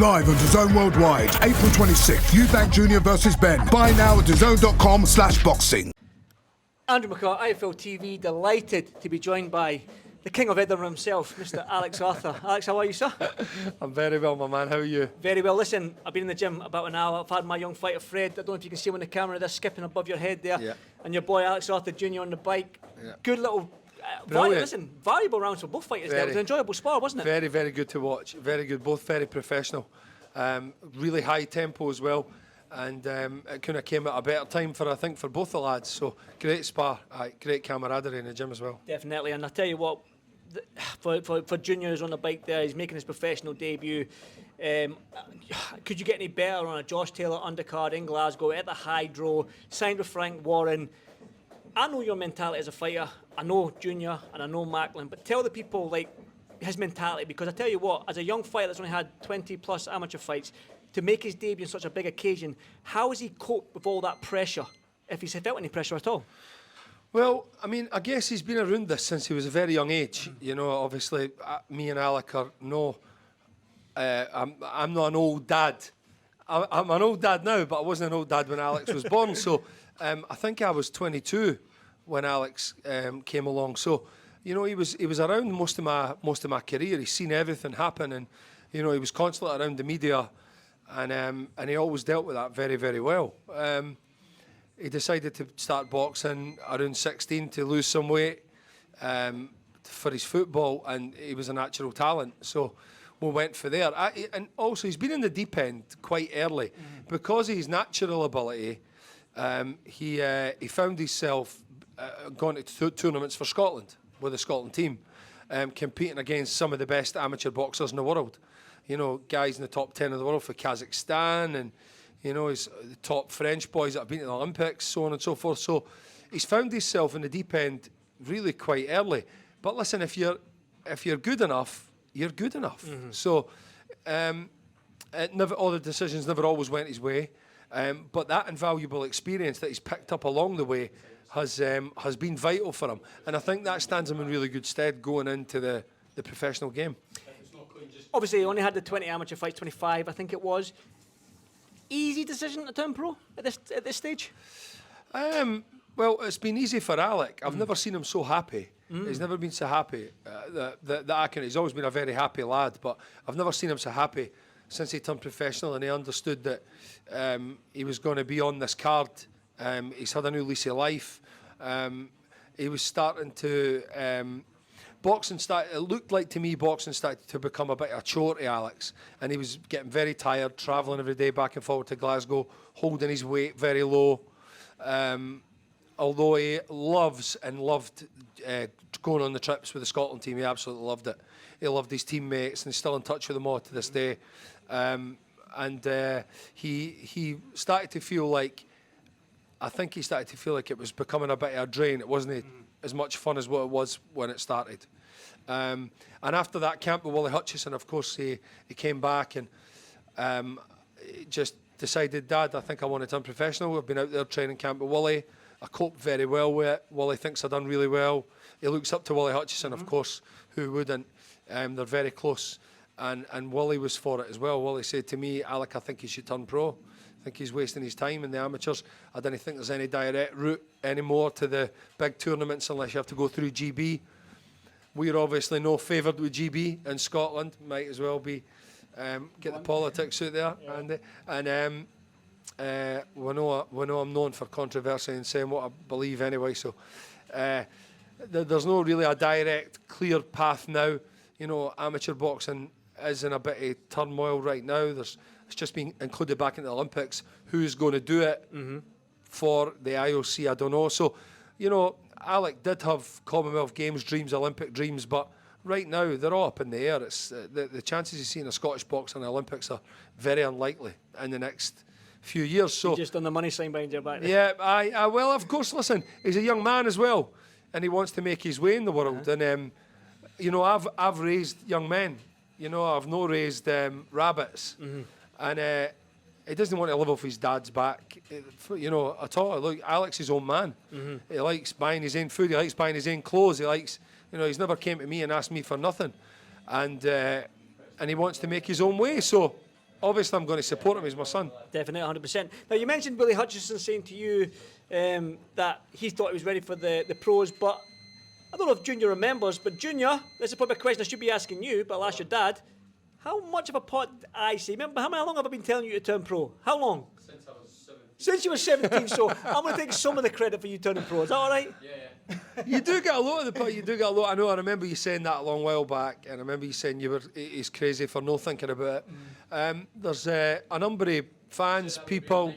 Live on DAZN Worldwide, April 26th, Eubank Jr versus Benn. Buy now at DAZN.com/boxing. Andrew McCart, iFLTV, delighted to be joined by the King of Edinburgh himself, Mr. Alex Arthur. Alex, how are you, sir? I'm very well, my man. How are you? Very well. Listen, I've been in the gym about an hour. I've had my young fighter Fred. I don't know if you can see him on the camera. They're skipping above your head there. Yeah. And your boy Alex Arthur Jr on the bike. Yeah. Good little, valuable rounds for both fighters there. It was an enjoyable spar, wasn't it? Very, very good to watch. Very good. Both very professional. Really high tempo as well. And it kind of came at a better time for both the lads. So great spar. Great camaraderie in the gym as well. Definitely. And I tell you what, for Junior who's on the bike there, he's making his professional debut. Could you get any better on a Josh Taylor undercard in Glasgow at the Hydro, signed with Frank Warren? I know your mentality as a fighter. I know Junior and I know Macklin, but tell the people like his mentality, because I tell you what, as a young fighter that's only had 20 plus amateur fights, to make his debut on such a big occasion, how has he coped with all that pressure, if he's felt any pressure at all? Well, I mean, I guess he's been around this since he was a very young age. You know, obviously, me and Alec are I'm not an old dad. I'm an old dad now, but I wasn't an old dad when Alex was born. So I think I was 22 when Alex came along. So, you know, he was around most of my career. He's seen everything happen, and you know, he was constantly around the media, and he always dealt with that very, very well. He decided to start boxing around 16 to lose some weight for his football, and he was a natural talent. So we went for there. And also, he's been in the deep end quite early. Because of his natural ability, he found himself going to tournaments for Scotland with the Scotland team, competing against some of the best amateur boxers in the world. You know, guys in the top 10 of the world for Kazakhstan, and you know, he's the top French boys that have been to the Olympics, so on and so forth. So he's found himself in the deep end really quite early. But listen, if you're good enough, you're good enough. So all the decisions never always went his way. But that invaluable experience that he's picked up along the way has been vital for him. And I think that stands him in really good stead going into the professional game. Obviously, he only had the 20 amateur fights, 25, I think it was. Easy decision to turn pro at this stage? Well, it's been easy for Alec. I've never seen him so happy. He's never been so happy. He's always been a very happy lad, but I've never seen him so happy since he turned professional and he understood that he was going to be on this card. He's had a new lease of life. He was starting to... it looked like to me boxing started to become a bit of a chore to Alex, and he was getting very tired, travelling every day back and forward to Glasgow, holding his weight very low. Although he loved going on the trips with the Scotland team, he absolutely loved it. He loved his teammates, and he's still in touch with them all to this day. He started to feel like, I think he started to feel like it was becoming a bit of a drain. It wasn't as much fun as what it was when it started. And after that camp with Wally Hutchison, of course, he came back and just decided, Dad, I think I want to turn professional. We've been out there training camp with Wally. I coped very well with it. Wally thinks I've done really well. He looks up to Wally Hutchison, of course, who wouldn't. They're very close. And Wally was for it as well. Wally said to me, Alec, I think he should turn pro. I think he's wasting his time in the amateurs. I don't think there's any direct route anymore to the big tournaments unless you have to go through GB. We're obviously no favoured with GB in Scotland. Might as well be get the politics out there. Yeah. We know I'm known for controversy and saying what I believe anyway. So there's no really a direct, clear path now. You know, amateur boxing is in a bit of turmoil right now. It's just been included back in the Olympics. Who's going to do it for the IOC? I don't know. So, you know, Alec did have Commonwealth Games dreams, Olympic dreams, but right now they're all up in the air. It's the chances of seeing a Scottish boxer in the Olympics are very unlikely in the next few years. So you just done the money sign behind your back there. Yeah, well, of course. Listen, he's a young man as well, and he wants to make his way in the world. And you know, I've raised young men. You know, I've not raised rabbits. And he doesn't want to live off his dad's back, you know, at all. Look, Alex is his own man. He likes buying his own food. He likes buying his own clothes. He likes, you know, he's never came to me and asked me for nothing. And he wants to make his own way. So obviously I'm going to support him. He's my son. Definitely, 100%. Now, you mentioned Billy Hutchinson saying to you that he thought he was ready for the pros, but I don't know if Junior remembers, but Junior, this is probably a question I should be asking you, but I'll ask your dad. How much of a pot did I see? Remember, how long have I been telling you to turn pro? How long? Since I was 17. Since you were 17, so I'm going to take some of the credit for you turning pro. Is that all right? Yeah. You do get a lot of the pot. You do get a lot. I remember you saying that a long while back, and I remember you saying he's crazy for no thinking about it. There's a number of fans, people.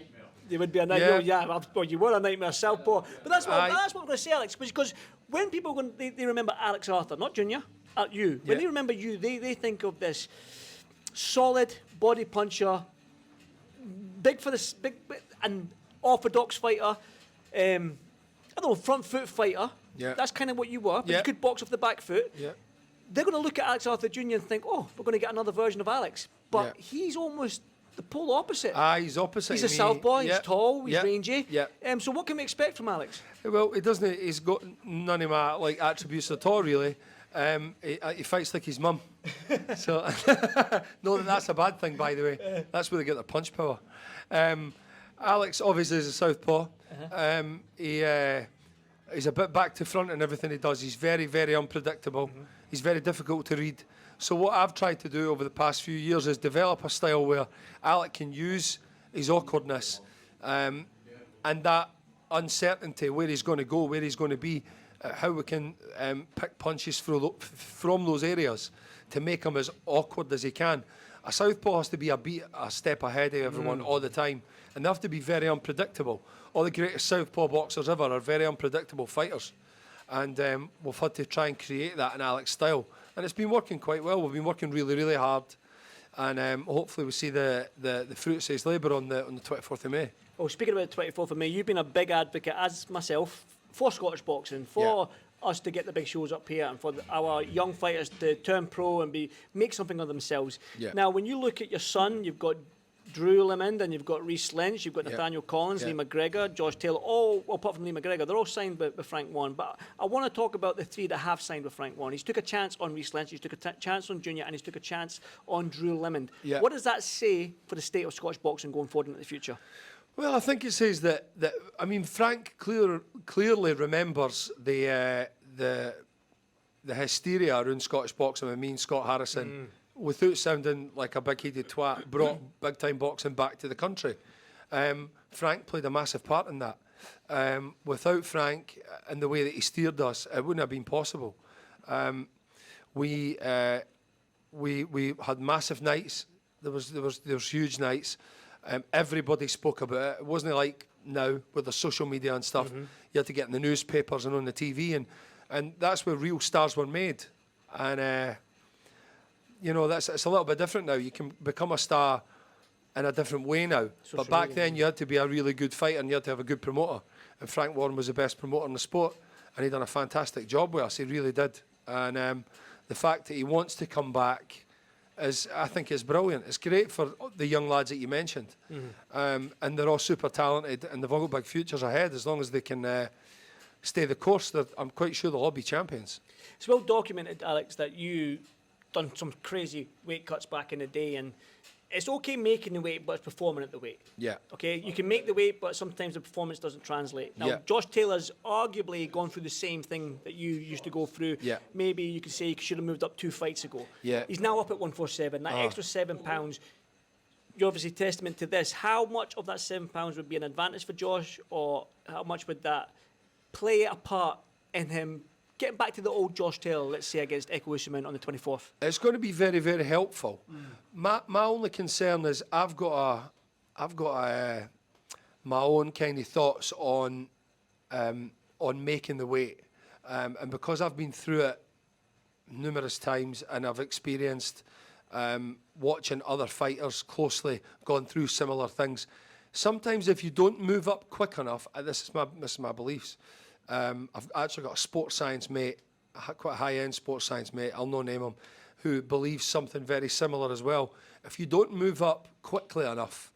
You would be a nightmare. Well, you were a nightmare southpaw. But that's what I'm going to say, Alex, because when people they remember Alex Arthur, not Junior, you. When they remember you, they think of this solid body puncher, big and orthodox fighter. I don't know, front foot fighter. Yeah. That's kind of what you were. But you could box off the back foot. Yeah. They're going to look at Alex Arthur Jr. and think, oh, we're going to get another version of Alex. But he's almost the polar opposite. He's opposite. He's a southpaw, he's tall, he's rangy. Yeah. So what can we expect from Alex? Well, he's got none of my attributes at all, really. He fights like his mum. So, no, that's a bad thing, by the way. That's where they get their punch power. Alex obviously is a southpaw. He's a bit back to front in everything he does. He's very, very unpredictable. He's very difficult to read. So what I've tried to do over the past few years is develop a style where Alec can use his awkwardness and that uncertainty, where he's going to go, where he's going to be, how we can pick punches from those areas to make him as awkward as he can. A southpaw has to be a step ahead of everyone all the time, and they have to be very unpredictable. All the greatest southpaw boxers ever are very unpredictable fighters, and we've had to try and create that in Alex's style, and it's been working quite well. We've been working really, really hard, and hopefully we see the fruits of his labour on the 24th of May. Well, speaking about the 24th of May, you've been a big advocate, as myself, for Scottish boxing, for us to get the big shows up here and for our young fighters to turn pro and make something of themselves. Now, when you look at your son, you've got Drew Lemond and you've got Reece Lynch, you've got Nathaniel Collins, Lee McGregor, Josh Taylor, all, well, apart from Lee McGregor, they're all signed with Frank Warren. But I want to talk about the three that have signed with Frank Warren. He's took a chance on Reece Lynch, he's took a chance on Junior, and he's took a chance on Drew Lemond. What does that say for the state of Scottish boxing going forward into the future? Well, I think it says that I mean, Frank clearly remembers the hysteria around Scottish boxing. I mean, Scott Harrison, without sounding like a big-headed twat, brought big-time boxing back to the country. Frank played a massive part in that. Without Frank and the way that he steered us, it wouldn't have been possible. We had massive nights. There was huge nights. Everybody spoke about it. It wasn't like now with the social media and stuff. You had to get in the newspapers and on the TV, and that's where real stars were made. And you know, it's a little bit different now. You can become a star in a different way now. But back then, you had to be a really good fighter and you had to have a good promoter. And Frank Warren was the best promoter in the sport, and he done a fantastic job with us. He really did. And the fact that he wants to come back, I think is brilliant. It's great for the young lads that you mentioned, and they're all super talented, and they've all got big futures ahead as long as they can stay the course. I'm quite sure they'll all be champions. It's well documented, Alex, that you done some crazy weight cuts back in the day, and it's okay making the weight, but it's performing at the weight. Okay, you can make the weight, but sometimes the performance doesn't translate. Now, Josh Taylor's arguably gone through the same thing that you used to go through. Maybe you could say he should have moved up 2 fights ago. He's now up at 147. That extra £7, you're obviously testament to this. How much of that £7 would be an advantage for Josh, or how much would that play a part in him getting back to the old Josh Taylor, let's say, against Echo Usman on the 24th? It's going to be very, very helpful. My only concern is I've got my own kind of thoughts on making the weight, and because I've been through it numerous times and I've experienced watching other fighters closely gone through similar things. Sometimes if you don't move up quick enough, this is my beliefs. I've actually got a sports science mate, quite a high-end sports science mate, I'll not name him, who believes something very similar as well. If you don't move up quickly enough,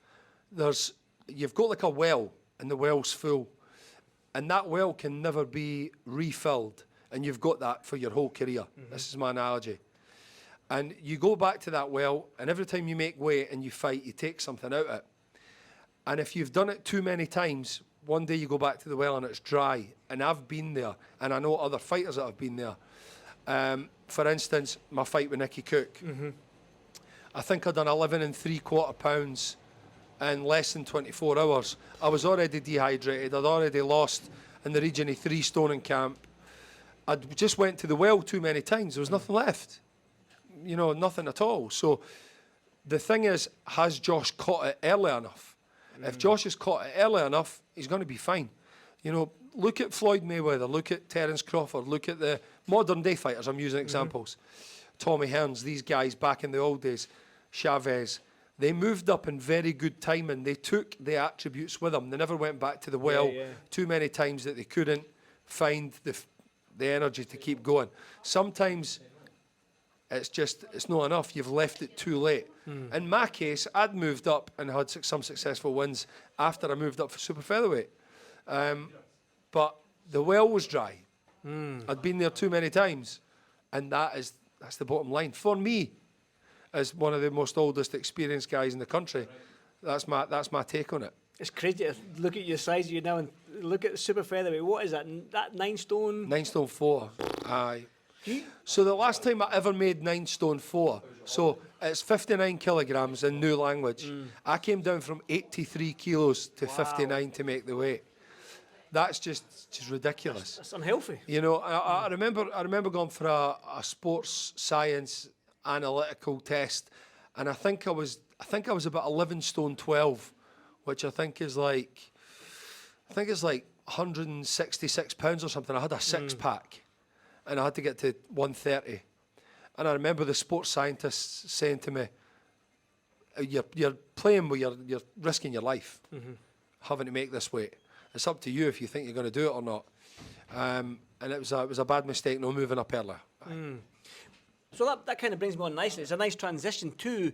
you've got like a well, and the well's full, and that well can never be refilled, and you've got that for your whole career. This is my analogy. And you go back to that well, and every time you make weight and you fight, you take something out of it. And if you've done it too many times, one day you go back to the well and it's dry. And I've been there, and I know other fighters that have been there. For instance, my fight with Nicky Cook. I think I'd done 11 3/4 pounds in less than 24 hours. I was already dehydrated. I'd already lost in the region of 3 stone in camp. I just went to the well too many times. There was nothing left. You know, nothing at all. So the thing is, has Josh caught it early enough? If Josh has caught it early enough, he's going to be fine. You know, look at Floyd Mayweather, look at Terence Crawford, look at the modern day fighters. I'm using examples. Tommy Hearns, these guys back in the old days, Chavez. They moved up in very good timing. They took the attributes with them. They never went back to the well too many times that they couldn't find the energy to keep going. Sometimes it's not enough. You've left it too late. In my case, I'd moved up and had some successful wins after I moved up for super featherweight. But the well was dry. I'd been there too many times. And that's the bottom line. For me, as one of the most oldest experienced guys in the country, that's my take on it. It's crazy to look at your size of you now and look at the super featherweight. What is that? That 9 stone? 9 stone 4. Aye. So the last time I ever made 9 stone 4, so it's 59 kilograms in new language. I came down from 83 kilos to 59 to make the weight. That's just ridiculous. That's unhealthy. You know, I remember going for a sports science analytical test, and I think I was about 11 stone 12, which I think is like 166 pounds or something. I had a 6-pack. And I had to get to 130. And I remember the sports scientists saying to me, you're playing with you're risking your life having to make this weight. It's up to you if you think you're going to do it or not. And it was a bad mistake, no moving up earlier. So that kind of brings me on nicely. It's a nice transition to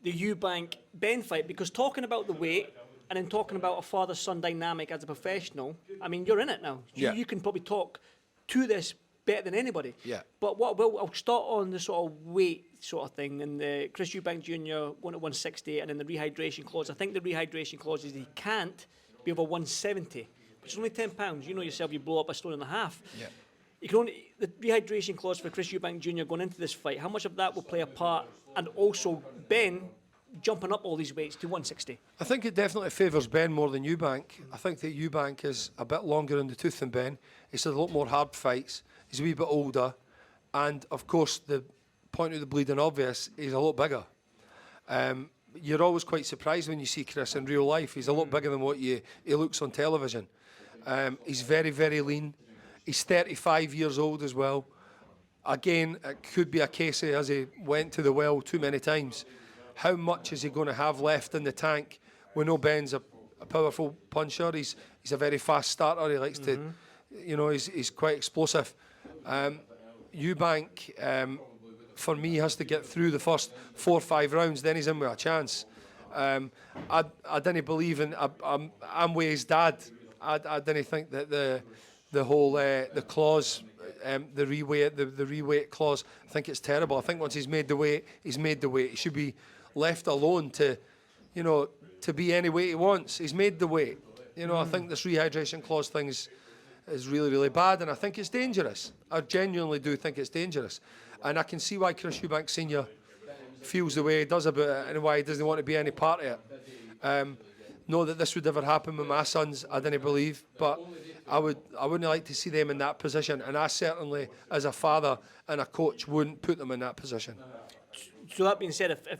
the Eubank Benn fight, because talking about the weight and then talking about a father-son dynamic as a professional, I mean, you're in it now. You can probably talk to this better than anybody. Yeah. But I'll start on the sort of weight sort of thing, and the Chris Eubank Jr. won at 160, and then the rehydration clause. I think the rehydration clause is he can't be over 170, which is only £10. You know yourself, you blow up a stone and a half. Yeah. You can only, the rehydration clause for Chris Eubank Jr. going into this fight, how much of that will play a part, and also Ben jumping up all these weights to 160? I think it definitely favours Ben more than Eubank. I think that Eubank is a bit longer in the tooth than Ben. He's had a lot more hard fights. He's a wee bit older. And, of course, the point of the bleeding obvious, he's a lot bigger. You're always quite surprised when you see Chris in real life. He's a lot bigger than what he looks on television. He's very, very lean. He's 35 years old as well. Again, it could be a case of, as he went to the well too many times, how much is he going to have left in the tank? We know Ben's a powerful puncher. He's a very fast starter. He likes to, you know, he's quite explosive. Eubank, for me, has to get through the first 4 or 5 rounds, then he's in with a chance. I didn't believe in. I'm with his dad. I didn't think that the whole the clause, the reweight clause. I think it's terrible. I think once he's made the weight, he's made the weight. He should be left alone to, you know, to be any weight he wants. He's made the weight. You know, I think this rehydration clause thing is really, really bad, and I think it's dangerous. I genuinely do think it's dangerous. And I can see why Chris Eubank Sr. feels the way he does about it and why he doesn't want to be any part of it. Know that this would ever happen with my sons, I didn't believe, but I wouldn't like to see them in that position, and I certainly, as a father and a coach, wouldn't put them in that position. So that being said, if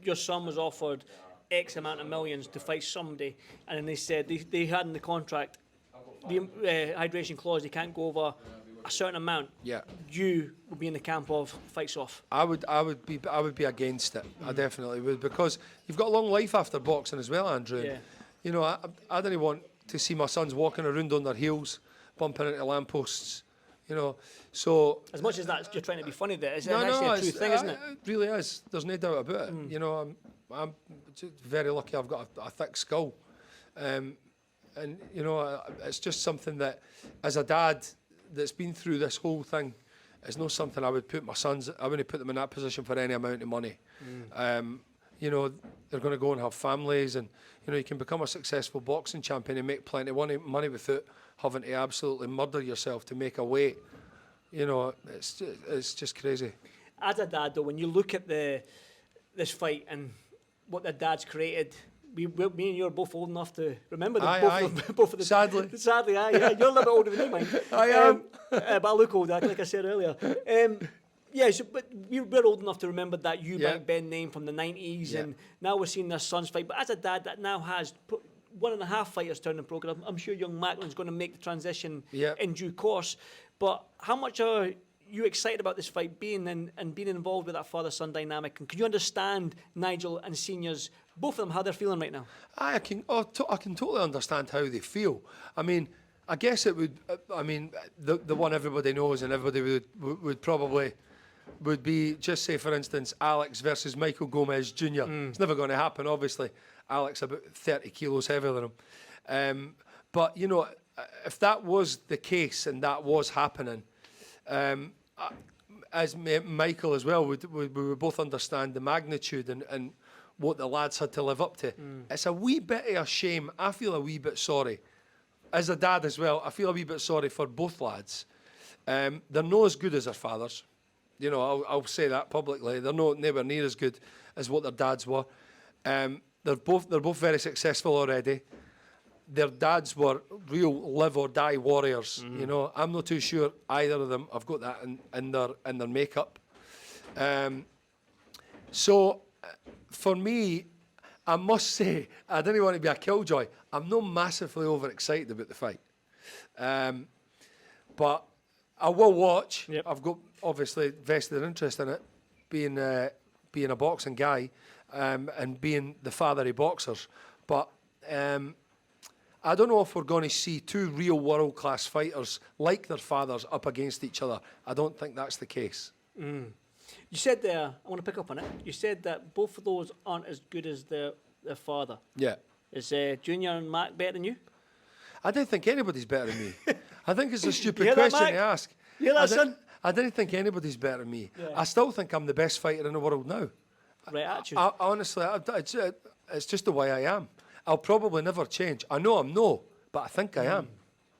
your son was offered X amount of millions to fight somebody, and then they said they had in the contract the hydration clause, they can't go over a certain amount, you would be in the camp of fights off? I would be against it. I definitely would, because you've got a long life after boxing as well, Andrew. Yeah. You know, I didn't want to see my sons walking around on their heels, bumping into lampposts. You know, so as much as that you're trying to be funny, there it's actually a true thing, isn't it? It really is. There's no doubt about it. You know, I'm just very lucky. I've got a thick skull, and you know, it's just something that, as a dad that's been through this whole thing, It's not something I would put my sons. I wouldn't put them in that position for any amount of money. You know, they're going to go and have families, and you know, you can become a successful boxing champion and make plenty of money without having to absolutely murder yourself to make a weight. You know, it's just crazy. As a dad, though, when you look at this fight and what the dad's created, me and you are both old enough to remember them. Both of them. Sadly, aye. You're a little bit older than me, mind. I am. But I look old, like I said earlier. Yeah, but we're old enough to remember that Eubank Ben name from the 90s, and now we're seeing their sons fight. But as a dad that now has 1.5 fighters turning pro, I'm sure young Macklin's going to make the transition in due course. But how much are you excited about this fight being involved with that father-son dynamic? And can you understand Nigel and Senior's, both of them, how they're feeling right now? I can totally understand how they feel. I mean, I guess it would. I mean, the one everybody knows and everybody would probably would be, just say for instance, Alex versus Michael Gomez Jr. It's never going to happen, obviously. Alex about 30 kilos heavier than him. But you know, if that was the case and that was happening, as Michael as well, we would both understand the magnitude and what the lads had to live up to. It's a wee bit of a shame. I feel a wee bit sorry. As a dad as well, I feel a wee bit sorry for both lads. They're not as good as their fathers. You know, I'll say that publicly. They're nowhere near as good as what their dads were. They're both very successful already. Their dads were real live or die warriors. You know, I'm not too sure either of them have got that in their makeup. So for me, I must say, I didn't want to be a killjoy. I'm not massively overexcited about the fight. But I will watch. Yep. I've got obviously vested interest in it, being a boxing guy, and being the father of boxers. But I don't know if we're going to see two real world-class fighters like their fathers up against each other. I don't think that's the case. You said there, I want to pick up on it, you said that both of those aren't as good as their father. Yeah. Is Junior and Mac better than you? I don't think anybody's better than me. I think it's a stupid question to ask. You hear that, son? I didn't think anybody's better than me. Yeah. I still think I'm the best fighter in the world now. Right attitude. Honestly, it's just the way I am. I'll probably never change. I know I'm no, but I think I am.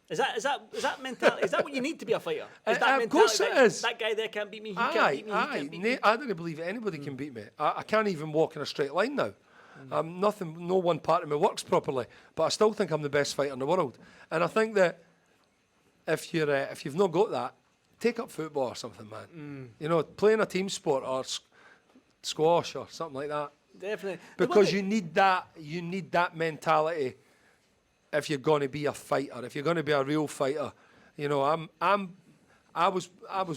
Is that mentality? Is that what you need to be a fighter? Is that of course it is. That guy there can't beat me. He can't beat me. He can't beat me. I don't believe anybody can beat me. I can't even walk in a straight line now. No one part of me works properly, but I still think I'm the best fighter in the world. And I think that if you've not got that, take up football or something, man. You know, playing a team sport or squash or something like that. Definitely. Because you need that mentality if you're going to be a fighter, if you're going to be a real fighter. You know, I was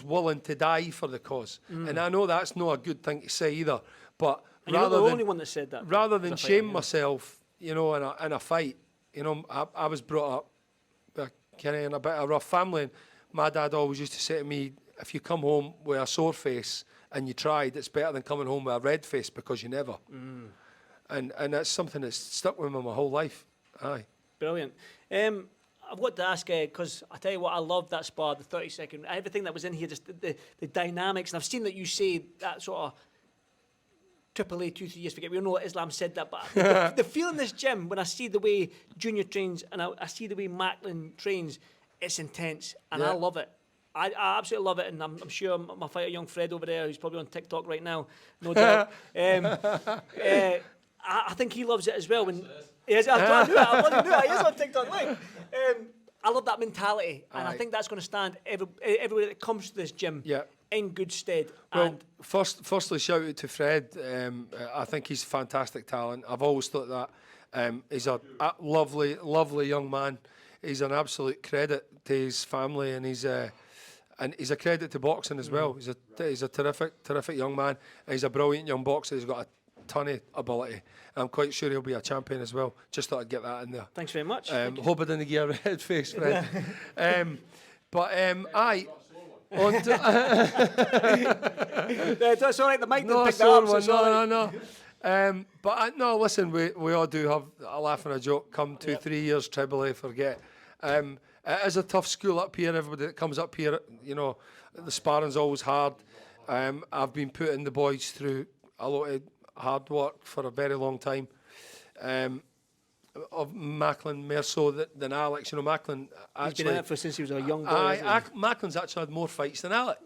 willing to die for the cause. And I know that's not a good thing to say either, but and you're not the only one that said that. Rather than shame myself, you know, in a fight, you know, I was brought up kind of in a bit of a rough family, and my dad always used to say to me, if you come home with a sore face and you tried, it's better than coming home with a red face because you never. And that's something that's stuck with me my whole life. Aye. Brilliant. I've got to ask, because I tell you what, I love that spar, the 30-second, everything that was in here, just the dynamics, and I've seen that you say that sort of Triple A 2-3 years forget. We all know that Islam said that, but the feel in this gym when I see the way Junior trains and I see the way Macklin trains, it's intense, and I love it. I absolutely love it, and I'm sure my fighter, young Fred over there, who's probably on TikTok right now, no doubt. I think he loves it as well. When he is, I knew it. He is on TikTok. Like, I love that mentality, and I think that's going to stand everywhere that comes to this gym. Yeah. In good stead. Well, and firstly, shout out to Fred. I think he's a fantastic talent. I've always thought that. He's a lovely, lovely young man. He's an absolute credit to his family, and he's a credit to boxing as well. He's a terrific young man, and he's a brilliant young boxer. He's got a ton of ability. I'm quite sure he'll be a champion as well. Just thought I'd get that in there. Thanks very much. Hope I didn't get a red face, Fred. That's all right. The mic didn't pick that up. No. Listen, we all do have a laugh and a joke. Come 2-3 years, Triple A, forget. It is a tough school up here. Everybody that comes up here, you know, the sparring's always hard. I've been putting the boys through a lot of hard work for a very long time. Of Macklin more so than Alex. You know, Macklin actually... He's been in it for since he was a young boy, hasn't he? Macklin's actually had more fights than Alec,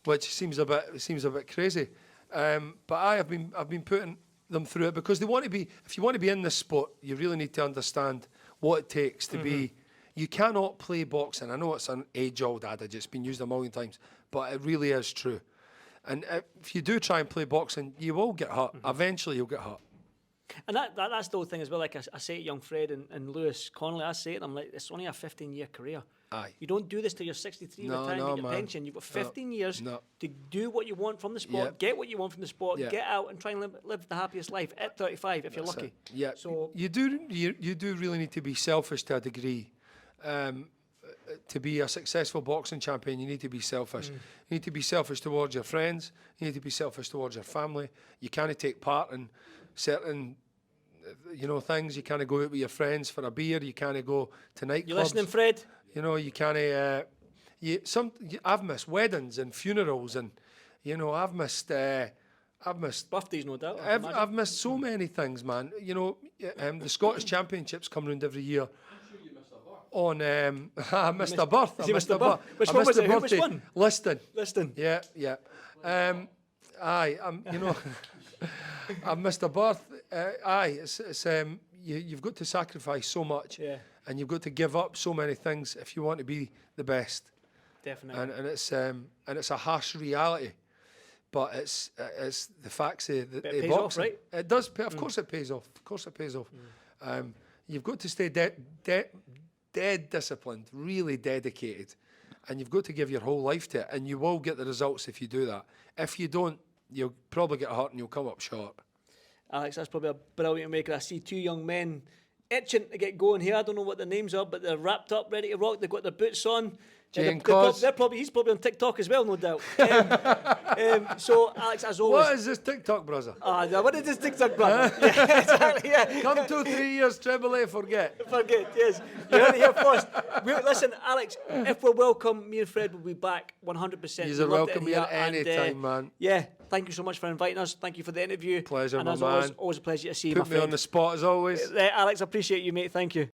which seems a bit crazy. But I've been putting them through it because they want to be... If you want to be in this sport, you really need to understand what it takes to be... You cannot play boxing. I know it's an age-old adage. It's been used a million times, but it really is true. And if you do try and play boxing, you will get hurt. Eventually, you'll get hurt. And that's the whole thing as well. Like I say to young Fred and Lewis Connolly, I say to them, like, it's only a 15-year career. Aye. You don't do this till you're 63, retire and get your pension. You've got 15 years to do what you want from the sport, get what you want from the sport, get out and try and live the happiest life at 35 if you're lucky. Yeah. So you do really need to be selfish to a degree. To be a successful boxing champion, you need to be selfish. You need to be selfish towards your friends. You need to be selfish towards your family. You can't take part in certain, you know, things. You can't go out with your friends for a beer. You can't go to nightclubs. You listening, Fred? You know, you can't. I've missed weddings and funerals, and you know, I've missed birthdays, no doubt. I've missed so many things, man. You know, the Scottish Championships come round every year. I missed a birth. I missed a birth. Which one was it? Which one? Liston. Yeah. You know, I've missed a birth. It's you've got to sacrifice so much, and you've got to give up so many things if you want to be the best. Definitely. And it's a harsh reality, but it's the facts of the pays boxing. off, right? It does pay. Of course, it pays off. Of course, it pays off. You've got to stay dead disciplined, really dedicated, and you've got to give your whole life to it, and you will get the results if you do that. If you don't, you'll probably get hurt and you'll come up short. Alex, that's probably a brilliant maker. I see two young men itching to get going here. I don't know what their names are, but they're wrapped up, ready to rock. They've got their boots on. He's probably on TikTok as well, no doubt. So, Alex, as always... What is this TikTok, brother? What is this TikTok, brother? Yeah, exactly, yeah. Come 2-3 years, treble A, forget. Yes. You heard it here first. Listen, Alex, if we're welcome, me and Fred will be back 100%. You're welcome here any time, man. Yeah, thank you so much for inviting us. Thank you for the interview. Pleasure, and my as man. Always a pleasure to see you, Put my me friend. on the spot as always. Alex, I appreciate you, mate. Thank you.